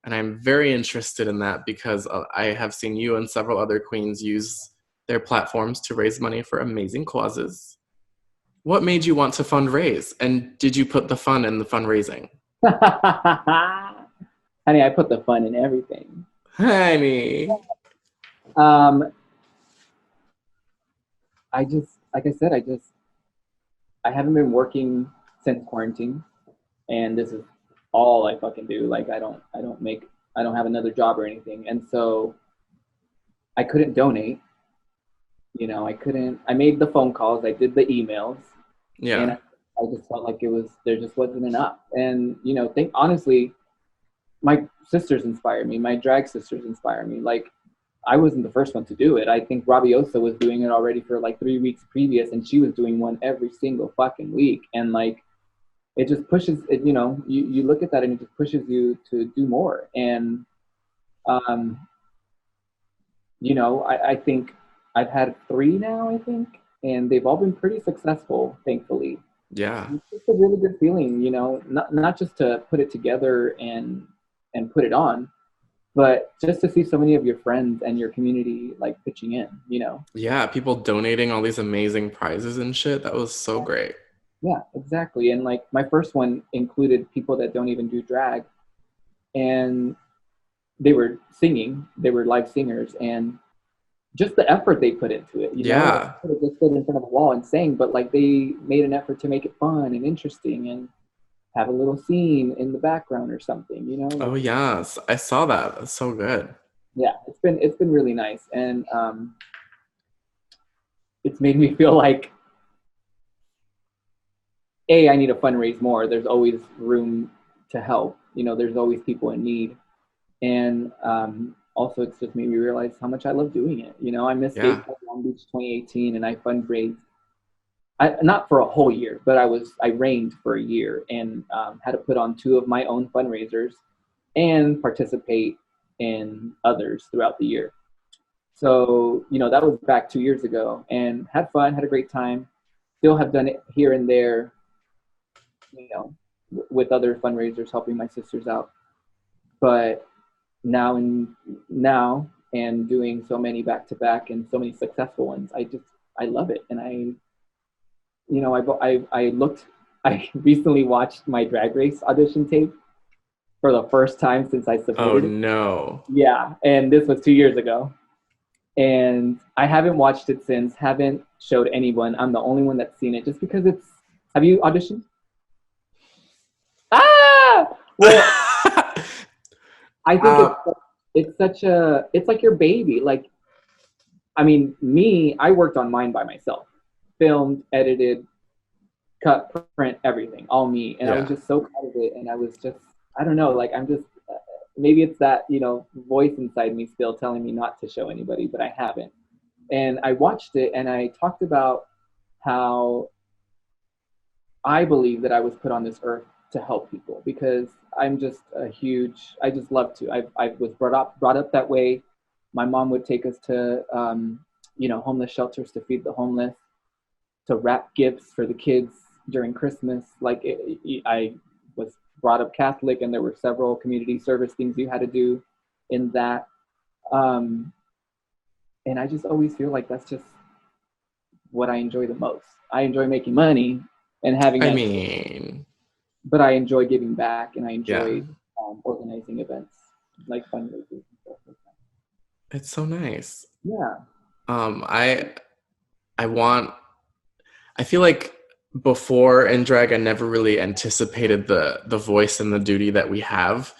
And I'm very interested in that because I have seen you and several other queens use their platforms to raise money for amazing causes. What made you want to fundraise? And did you put the fun in the fundraising? honey, I put the fun in everything. Honey. I just, like I said, I haven't been working since quarantine, and this is all I fucking do. Like, I don't have another job or anything, and so I couldn't donate. You know, I couldn't. I made the phone calls, I did the emails, and Yeah. I just felt like there just wasn't enough. And you know, think honestly, my sisters inspire me. My drag sisters inspire me. Like, I wasn't the first one to do it. I think Rabiosa was doing it already for like 3 weeks previous, and she was doing one every single fucking week. And like, it just pushes it. You know, you look at that and it just pushes you to do more. And um, you know, I think I've had three now. I think, and they've all been pretty successful, thankfully. Yeah. It's just a really good feeling, you know, not just to put it together and put it on, but just to see so many of your friends and your community like pitching in, you know. Yeah, people donating all these amazing prizes and shit. That was so great. Yeah, exactly. And like my first one included people that don't even do drag, and they were singing, they were live singers, and just the effort they put into it, you know, like Yeah. they could have just stood in front of a wall and sang, but like they made an effort to make it fun and interesting and have a little scene in the background or something, you know, Oh like yes. I saw that. That's so good. yeah, it's been really nice. And it's made me feel like I need to fundraise more. There's always room to help, you know, there's always people in need. And also it's just made me realize how much I love doing it. You know, I missed Yeah. Gay Pride Long Beach 2018, and I fundraised not for a whole year, but I reigned for a year, and had to put on two of my own fundraisers and participate in others throughout the year. So, you know, that was back 2 years ago, and had fun, had a great time. Still have done it here and there, you know, with other fundraisers, helping my sisters out. But now and doing so many back to back and so many successful ones, I love it. And you know, I recently watched my Drag Race audition tape for the first time since I Oh submitted it. no. Yeah, and this was 2 years ago. And I haven't watched it since, haven't showed anyone. I'm the only one that's seen it just because it's. Have you auditioned? Ah! Well, I think it's such a. It's like your baby. Like, I mean, me, I worked on mine by myself, filmed, edited, cut, print, everything, all me. And I was just so proud of it. And I was just, I don't know, like I'm just, maybe it's that, voice inside me still telling me not to show anybody, but I haven't. And I watched it and I talked about how I believe that I was put on this earth to help people because I'm just I just love to. I was brought up that way. My mom would take us to, homeless shelters to feed the homeless, to wrap gifts for the kids during Christmas. Like I was brought up Catholic, and there were several community service things you had to do in that. And I just always feel like that's just what I enjoy the most. I enjoy making money and having. But I enjoy giving back, and I enjoy organizing events like fundraisers and stuff like that. It's so nice. Yeah. I feel like before in drag, I never really anticipated the voice and the duty that we have.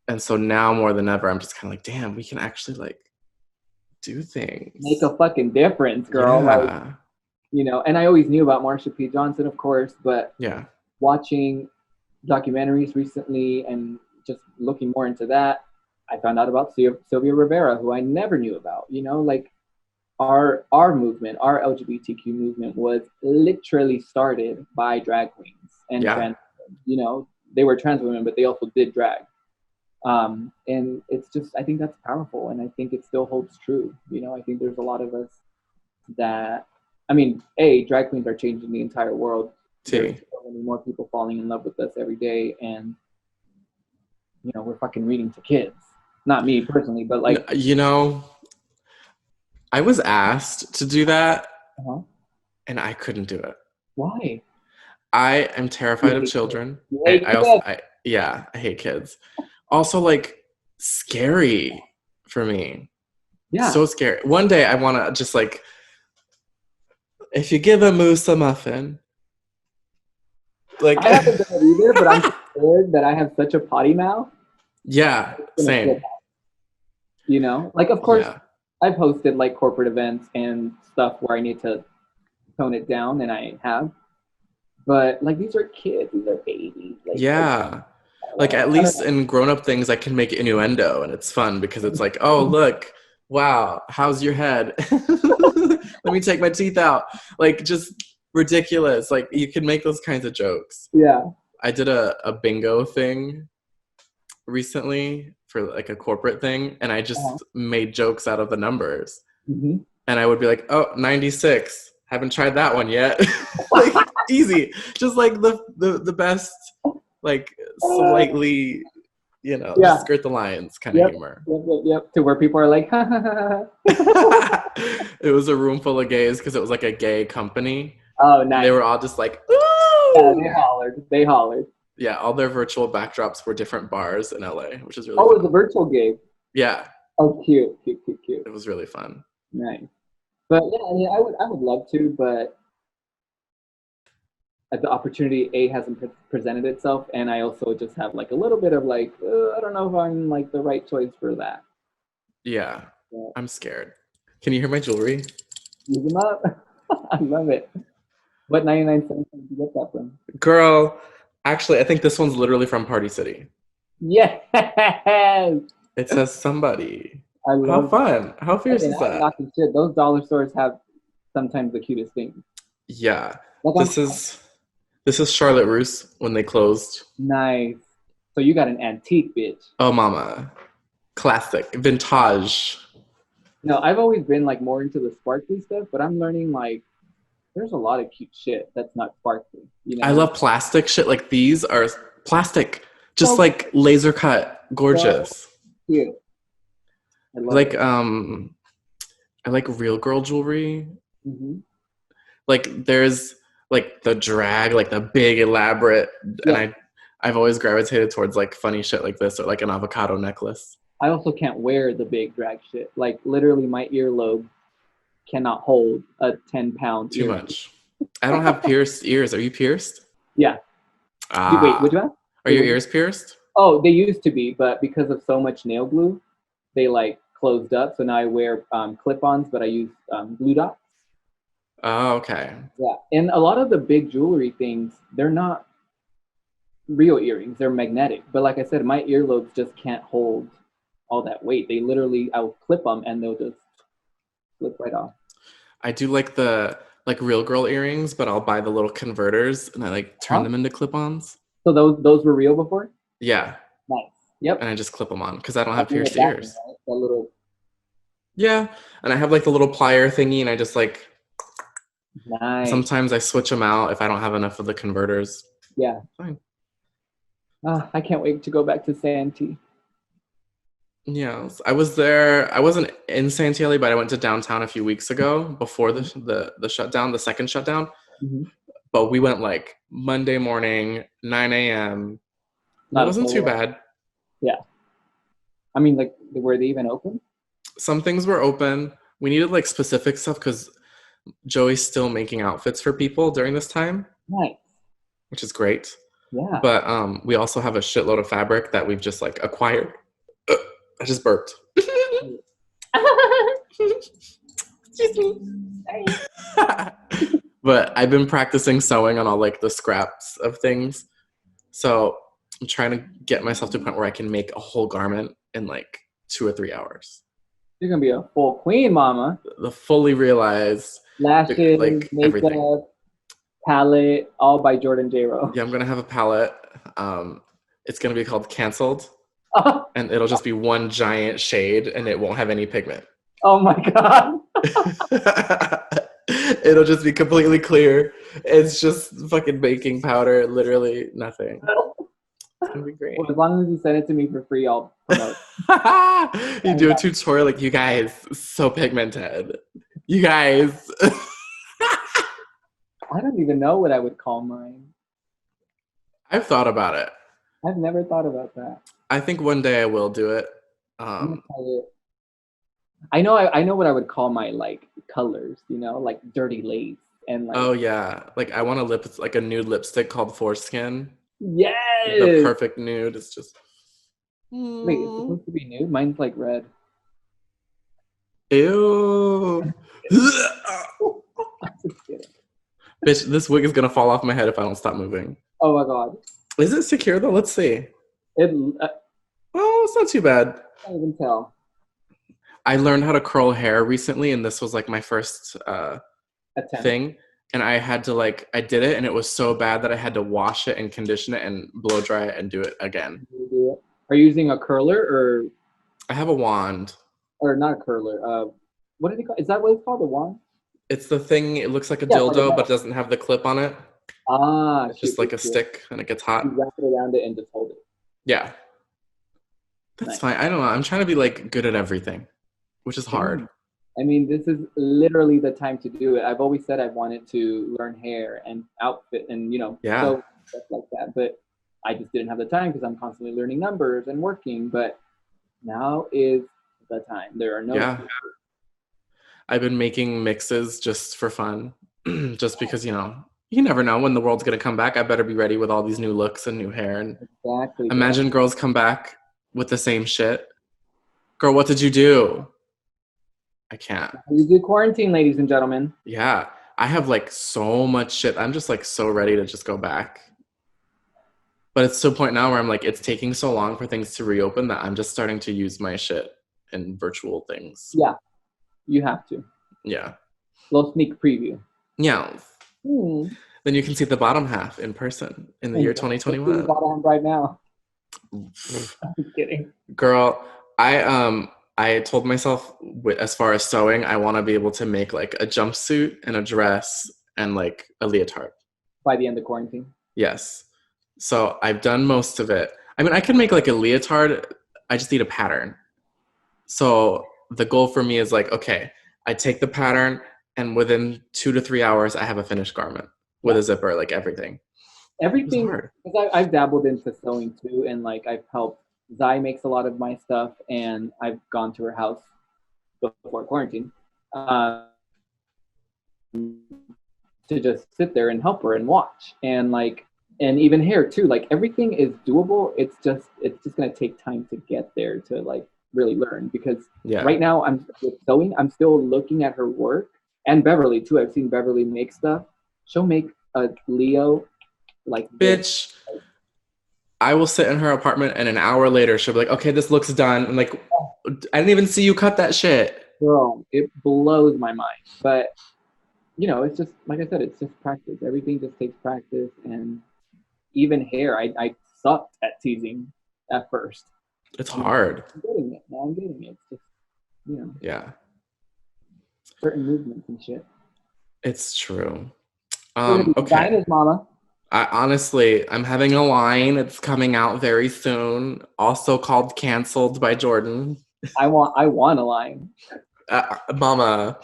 And so now more than ever, I'm just kind of like, damn, we can actually like do things. Make a fucking difference, girl. Yeah. Like, and I always knew about Marsha P. Johnson, of course, but watching documentaries recently and just looking more into that, I found out about Sylvia Rivera, who I never knew about. Like our movement, our LGBTQ movement was literally started by drag queens and trans women. They were trans women, but they also did drag. And it's just, I think that's powerful, and I think it still holds true. I think there's a lot of us that, drag queens are changing the entire world. There's so many more people falling in love with us every day, and we're fucking reading to kids. Not me personally, but like I was asked to do that, and I couldn't do it. Why? I am terrified of children. I hate kids. Also, like, scary for me. Yeah. So scary. One day I want to just like, if you give a moose a muffin. Like, I haven't done it either, but I'm scared that I have such a potty mouth. Yeah, same. Like, of course, I've hosted like corporate events and stuff where I need to tone it down, and I have. But like, these are kids, these are babies. Like at least in grown-up things, I can make innuendo, and it's fun because it's like, oh look, wow, how's your head? Let me take my teeth out. Like, just ridiculous. Like, you can make those kinds of jokes. Yeah. I did a bingo thing recently for like a corporate thing, and I just made jokes out of the numbers. And I would be like, oh, 96. Haven't tried that one yet. Like, easy. Just like the best, like, slightly, just skirt the lines kind of humor. Yep. To where people are like, ha, ha, ha. It was a room full of gays because it was like a gay company. Oh, nice. They were all just like, ooh! Yeah, they hollered. Yeah, all their virtual backdrops were different bars in LA, which is really fun. It was a virtual gig? Yeah. Oh, cute. It was really fun. Nice. But yeah, I would love to, but the opportunity hasn't presented itself, and I also just have like a little bit of like, I don't know if I'm like the right choice for that. Yeah. I'm scared. Can you hear my jewelry? Use them up. I love it. What 99 cents did you get that from? Girl, actually, I think this one's literally from Party City. Yes. It says somebody. I love How fun. How fierce is that? Shit. Those dollar stores have sometimes the cutest things. Yeah. Like this is Charlotte Russe when they closed. Nice. So you got an antique, bitch. Oh, mama. Classic. Vintage. I've always been like more into the sparkly stuff, but I'm learning like there's a lot of cute shit that's not sparkly. I love plastic shit. Like, these are plastic, just like laser cut, gorgeous. Cute. I like I like real girl jewelry. Like, there's like the drag, like the big elaborate, and I've always gravitated towards like funny shit like this, or like an avocado necklace. I also can't wear the big drag shit. Like, literally my earlobe cannot hold a 10-pound Too much. I don't have pierced ears. Are you pierced? Yeah. Wait, which one? Are your ears pierced? Oh, they used to be, but because of so much nail glue, they like closed up. So now I wear clip-ons, but I use glue dots. Oh, okay. Yeah, and a lot of the big jewelry things, they're not real earrings; they're magnetic. But like I said, my earlobes just can't hold all that weight. They literally, I'll clip them and they'll just slip right off. I do like the like real girl earrings, but I'll buy the little converters and I like turn Huh? them into clip-ons. So those were real before? Yeah, Nice. Yep. and I just clip them on because I don't have That little pierced backing, ears. right? That little Yeah, and I have like the little plier thingy, and I just like nice. sometimes I switch them out if I don't have enough of the converters. Yeah. Fine. I can't wait to go back to Santee. Yeah, I was there. I wasn't in Santiago, but I went to downtown a few weeks ago before the shutdown, the second shutdown. Mm-hmm. But we went like Monday morning, 9 a.m. And it Not a wasn't too solo. bad. Yeah. I mean, like, were they even open? Some things were open. We needed like specific stuff because Joey's still making outfits for people during this time, Nice. which is great. Yeah. But we also have a shitload of fabric that we've just like acquired. I just burped. Excuse me. But I've been practicing sewing on all like the scraps of things. So I'm trying to get myself to a point where I can make a whole garment in like 2 or 3 hours. You're gonna be a full queen, mama. The fully realized Lashes, like makeup, everything. palette, all by Jordan Jayro. Yeah, I'm gonna have a palette. It's gonna be called Cancelled, Oh, and it'll just be one giant shade, and it won't have any pigment. oh my god. It'll just be completely clear. It's just fucking baking powder, literally nothing. It's gonna be great. Well, as long as you send it to me for free, I'll promote. You do a tutorial like, you guys, so pigmented. You guys. I don't even know what I would call mine. I've thought about it. I've never thought about that. I think one day I will do it. I'm gonna call it. I know what I would call my like colors, like dirty lace and like. Oh yeah, like I want like a nude lipstick called Foreskin. Yes. The perfect nude. It's just. Wait, it's supposed to be nude. Mine's like red. Ew. I'm just kidding. Bitch, this wig is gonna fall off my head if I don't stop moving. Oh my god. Is it secure though? Let's see. I Oh, it's not too bad. can't even tell. I learned how to curl hair recently, and this was like my first Attempt. thing. And I had to I did it, and it was so bad that I had to wash it and condition it and blow dry it and do it again. Are you using a curler I have a wand. or not a curler? What did it call? Is that what it's called? A wand? It's the thing. It looks like a Yeah, like dildo, a- but doesn't have the clip on it. It's just like a stick, and it gets hot. You wrap it around it and just hold it. Yeah, that's Nice. fine. I don't know. I'm trying to be like good at everything, which is hard. I mean, this is literally the time to do it. I've always said I've wanted to learn hair and outfit and, Yeah. sew, stuff like that. But I just didn't have the time because I'm constantly learning numbers and working. But now is the time. There are no. Yeah. I've been making mixes just for fun, just because, you never know when the world's going to come back. I better be ready with all these new looks and new hair. And Exactly. imagine girls come back with the same shit. Girl, what did you do? I can't. You do quarantine, ladies and gentlemen. Yeah. I have like so much shit. I'm just like so ready to just go back. But it's to a point now where I'm like, it's taking so long for things to reopen that I'm just starting to use my shit in virtual things. Yeah, you have to. Yeah. Little sneak preview. Yeah. Hmm. Then you can see the bottom half in person in the year 2021. Bottom right now. I'm kidding. Girl, I told myself as far as sewing, I want to be able to make like a jumpsuit and a dress and like a leotard. By the end of quarantine. Yes. So I've done most of it. I mean, I can make like a leotard. I just need a pattern. So the goal for me is like, okay, I take the pattern and within 2 to 3 hours, I have a finished garment with a zipper, like everything. Everything, hard. because I've dabbled into sewing too, and like I've helped. Zai makes a lot of my stuff, and I've gone to her house before quarantine to just sit there and help her and watch, and even hair too. Like everything is doable. It's just gonna take time to get there to like really learn because Yeah. right now I'm with sewing. I'm still looking at her work And Beverly too. I've seen Beverly make stuff. She'll make a Leo like this. Bitch, I will sit in her apartment and an hour later she'll be like, okay, this looks done. I'm like, I didn't even see you cut that shit. Girl, it blows my mind. But you know, it's just like I said, it's just practice. Everything just takes practice. And even hair, I sucked at teasing at first. It's hard. I'm getting it. Now I'm getting it. It's just, you know, Yeah, certain movements and shit. it's true. Okay. Okay. Mama. I'm having a line. It's coming out very soon. Also called Canceled by Jordan. I want a line. Mama.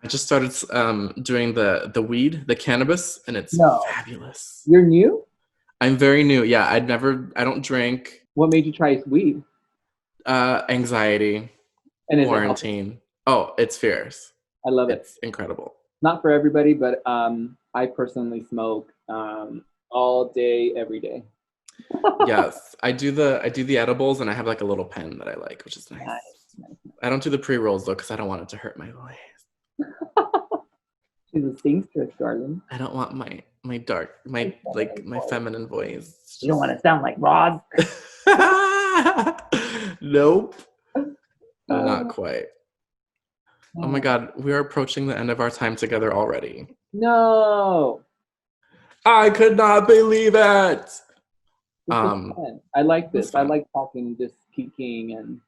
I just started doing the weed, the cannabis, and it's fabulous. You're new? I'm very new. Yeah, I don't drink. What made you try weed? Anxiety. And quarantine. Oh, it's fierce. I love it. It's incredible. Not for everybody, but I personally smoke all day, every day. Yes, I do the edibles, and I have like a little pen that I like, which is nice. Nice. I don't do the pre-rolls though, because I don't want it to hurt my voice. She's a seamstress, darling. I don't want my feminine voice. You don't want to sound like Roz. Nope. Not quite. Oh my God, we are approaching the end of our time together already. No. I could not believe it. I like this. I like talking, just speaking, and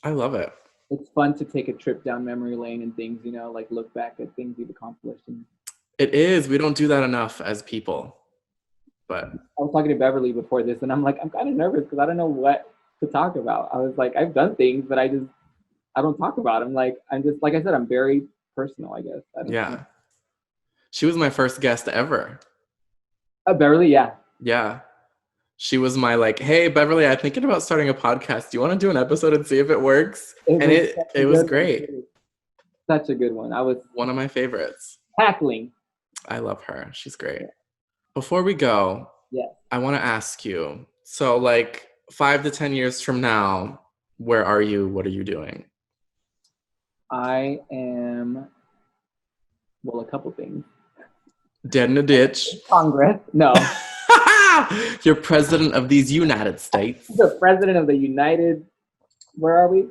I love it. It's fun to take a trip down memory lane and things, you know, like look back at things you've accomplished. And it is. We don't do that enough as people. But I was talking to Beverly before this, and I'm like, I'm kind of nervous because I don't know what to talk about. I was like, I've done things, but I don't talk about them. Like, I'm just, like I said, I'm very personal, I guess. Yeah. She was my first guest ever. Beverly, yeah. Yeah. She was my like, hey, Beverly, I'm thinking about starting a podcast. Do you want to do an episode and see if it works? It was great. Such a good one. I was one of my favorites. Tackling. I love her. She's great. Before we go, I want to ask you, so like 5 to 10 years from now, where are you? What are you doing? I am, well, a couple things. Dead in a ditch. Congress. No. You're president of these United States. The president of the United, where are we?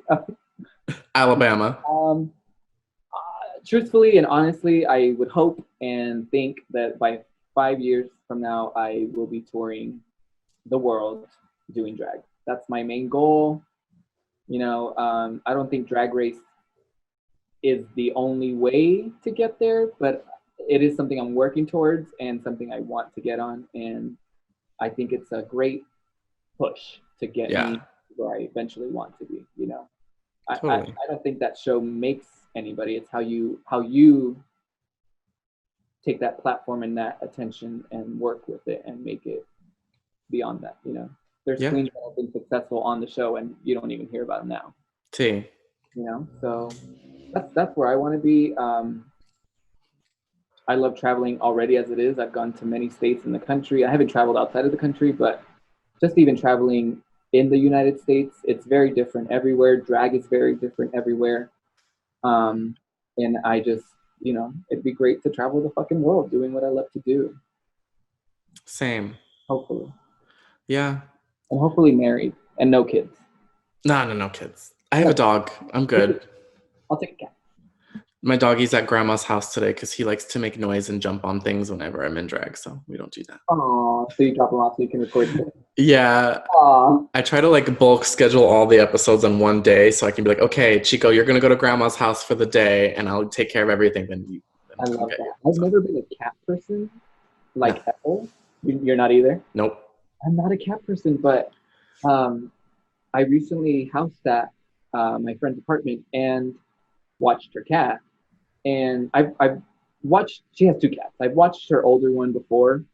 Alabama. Truthfully and honestly, I would hope and think that by 5 years from now, I will be touring the world doing drag. That's my main goal. You know, I don't think Drag Race is the only way to get there, but it is something I'm working towards and something I want to get on. And I think it's a great push to get me where I eventually want to be, you know. Totally. I don't think that show makes anybody. It's how you take that platform and that attention and work with it and make it beyond that, you know. There's queens that have been successful on the show and you don't even hear about them now. You know, so that's where I want to be. I love traveling already as it is. I've gone to many states in the country. I haven't traveled outside of the country, but just even traveling in the United States, it's very different everywhere. Drag is very different everywhere. And I just, you know, it'd be great to travel the fucking world doing what I love to do. Same. Hopefully. Yeah. And hopefully married and no kids. No kids. I have a dog. I'm good. I'll take a cat. My doggy's at grandma's house today because he likes to make noise and jump on things whenever I'm in drag, so we don't do that. Oh, so you drop him off so you can record it? Yeah. Aww. I try to like bulk schedule all the episodes on one day so I can be like, okay, Chico, you're gonna go to grandma's house for the day and I'll take care of everything. Then I love that. I've never been a cat person, like ever. You're not either? Nope. I'm not a cat person, but I recently house sat my friend's apartment and watched her cat. And I've watched, she has 2 cats. I've watched her older one before.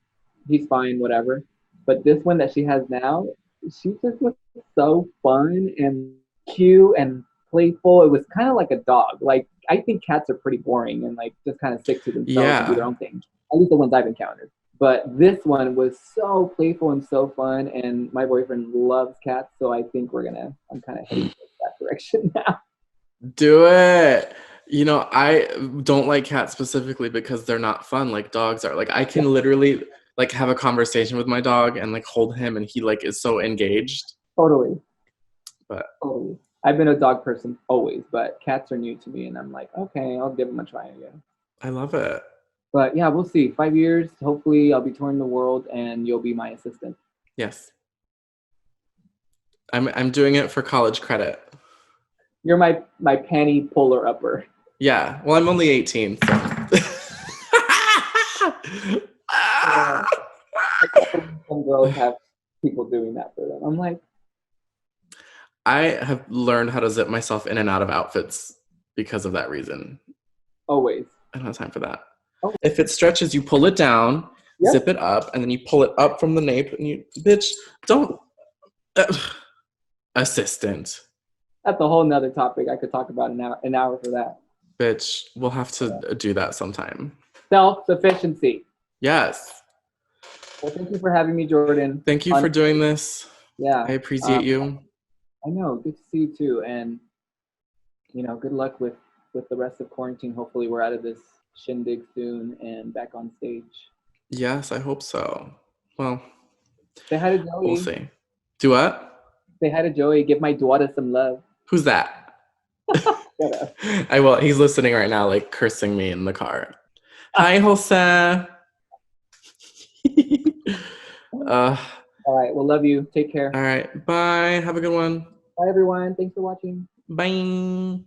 He's fine, whatever. But this one that she has now, she just looks so fun and cute and playful. It was kind of like a dog. Like, I think cats are pretty boring and like just kind of stick to themselves and do their own thing. At least the ones I've encountered. But this one was so playful and so fun. And my boyfriend loves cats. So I think I'm kind of heading in that direction now. Do it. You know, I don't like cats specifically because they're not fun like dogs are. Like I can literally like have a conversation with my dog and like hold him and he like is so engaged. Totally. But Totally. I've been a dog person always, but cats are new to me, and I'm like, okay, I'll give them a try again. I love it. But yeah, we'll see. 5 years, hopefully, I'll be touring the world, and you'll be my assistant. Yes. I'm doing it for college credit. You're my panty puller upper. Yeah. Well, I'm only 18, so. Some girls have people doing that for them. I'm like, I have learned how to zip myself in and out of outfits because of that reason. always. I don't have time for that. Oh. If it stretches, you pull it down, Yep. zip it up, and then you pull it up from the nape, and you, bitch, don't. Assistant. That's a whole nother topic. I could talk about an hour for that. Bitch, we'll have to do that sometime. Self-sufficiency. Yes. Well, thank you for having me, Jordan. Thank you for doing this. Yeah. I appreciate you. I know. Good to see you too. And, good luck with the rest of quarantine. Hopefully we're out of this shindig soon and back on stage. Yes, I hope so. Well, say hi to Joey. We'll see. Do what? Say hi to Joey. Give my daughter some love. Who's that? I will. He's listening right now, like cursing me in the car. Hi, Jose. All right. Well, love you. Take care. All right. Bye. Have a good one. Bye, everyone. Thanks for watching. Bye.